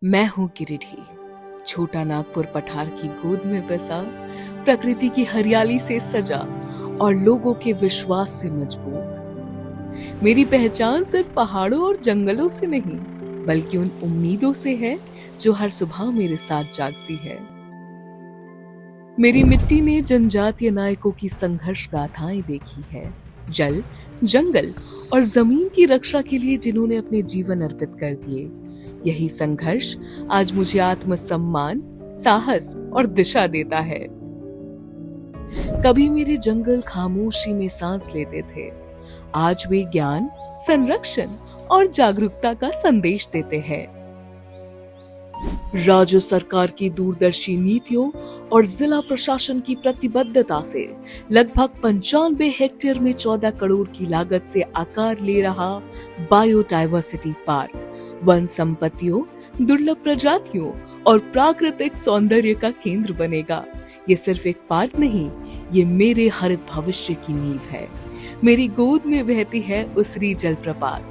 मैं हूँ गिरिडीह, छोटा नागपुर पठार की गोद में बसा, प्रकृति की हरियाली से सजा और लोगों के विश्वास से मजबूत। मेरी पहचान सिर्फ पहाड़ों और जंगलों से नहीं, बल्कि उन उम्मीदों से है जो हर सुबह मेरे साथ जागती है। मेरी मिट्टी ने जनजातीय नायकों की संघर्ष गाथाएं देखी है, जल, जंगल और जमीन की रक्षा के लिए जिन्होंने अपने जीवन अर्पित कर दिए। यही संघर्ष आज मुझे आत्मसम्मान, साहस और दिशा देता है। कभी मेरे जंगल खामोशी में सांस लेते थे, आज वे ज्ञान, संरक्षण और जागरूकता का संदेश देते हैं। राज्य सरकार की दूरदर्शी नीतियों और जिला प्रशासन की प्रतिबद्धता से लगभग 95 हेक्टेयर में 14 करोड़ की लागत से आकार ले रहा बायोडायवर्सिटी पार्क वन संपत्तियों, दुर्लभ प्रजातियों और प्राकृतिक सौंदर्य का केंद्र बनेगा। ये सिर्फ एक पार्क नहीं, ये मेरे हरित भविष्य की नींव है। मेरी गोद में बहती है उसरी जलप्रपात,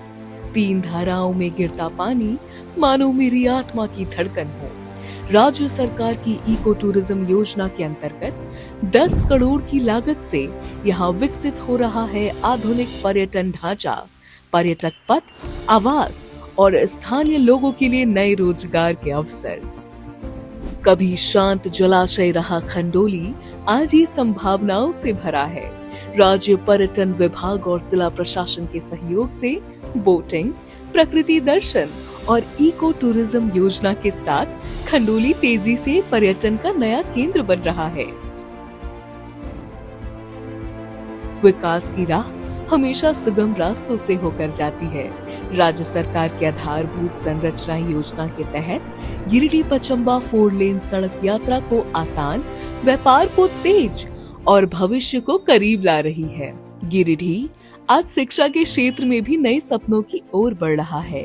3 धाराओं में गिरता पानी मानो मेरी आत्मा की धड़कन हो। राज्य सरकार की इको टूरिज्म योजना के अंतर्गत 10 करोड़ की लागत से यहाँ विकसित हो रहा है आधुनिक पर्यटन ढांचा, पर्यटक पथ, आवास और स्थानीय लोगों के लिए नए रोजगार के अवसर। कभी शांत जलाशय रहा खंडोली आज ये संभावनाओं से भरा है। राज्य पर्यटन विभाग और जिला प्रशासन के सहयोग से बोटिंग, प्रकृति दर्शन और इको टूरिज्म योजना के साथ खंडोली तेजी से पर्यटन का नया केंद्र बन रहा है। विकास की राह हमेशा सुगम रास्तों से होकर जाती है। राज्य सरकार के आधारभूत संरचना योजना के तहत गिरिडीह पचम्बा 4 लेन सड़क यात्रा को आसान, व्यापार को तेज और भविष्य को करीब ला रही है। गिरिडीह आज शिक्षा के क्षेत्र में भी नए सपनों की ओर बढ़ रहा है।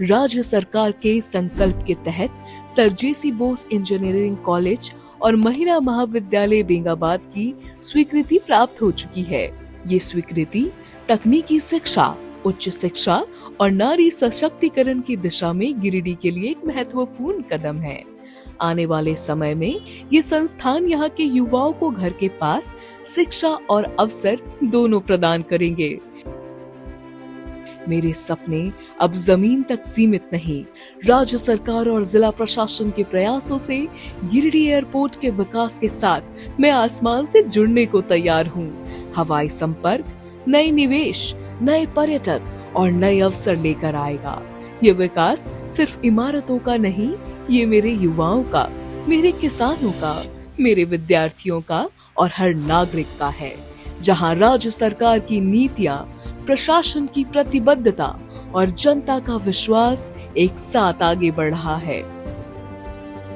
राज्य सरकार के संकल्प के तहत सर जेसी बोस इंजीनियरिंग कॉलेज और महिला महाविद्यालय बेंगाबाद की स्वीकृति प्राप्त हो चुकी है। ये स्वीकृति तकनीकी शिक्षा, उच्च शिक्षा और नारी सशक्तिकरण की दिशा में गिरिडीह के लिए एक महत्वपूर्ण कदम है। आने वाले समय में ये संस्थान यहाँ के युवाओं को घर के पास शिक्षा और अवसर दोनों प्रदान करेंगे। मेरे सपने अब जमीन तक सीमित नहीं, राज्य सरकार और जिला प्रशासन के प्रयासों से गिरिडीह एयरपोर्ट के विकास के साथ मैं आसमान से जुड़ने को तैयार हूँ। हवाई संपर्क नए निवेश, नए पर्यटक और नए अवसर लेकर आएगा। ये विकास सिर्फ इमारतों का नहीं, ये मेरे युवाओं का, मेरे किसानों का, मेरे विद्यार्थियों का और हर नागरिक का है। जहाँ राज्य सरकार की नीतियाँ, प्रशासन की प्रतिबद्धता और जनता का विश्वास एक साथ आगे बढ़ रहा है।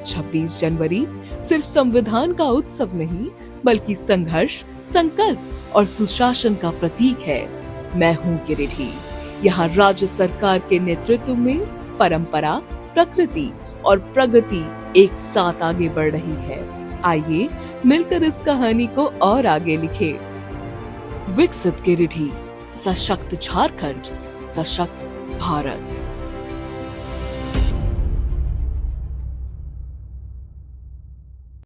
26 जनवरी सिर्फ संविधान का उत्सव नहीं, बल्कि संघर्ष, संकल्प और सुशासन का प्रतीक है। मैं हूँ गिरिडीह। यहाँ राज्य सरकार के नेतृत्व में परंपरा, प्रकृति और प्रगति एक साथ आगे बढ़ रही है। आइए मिलकर इस कहानी को और आगे लिखें। विकसित गिरिडीह, सशक्त झारखंड, सशक्त भारत।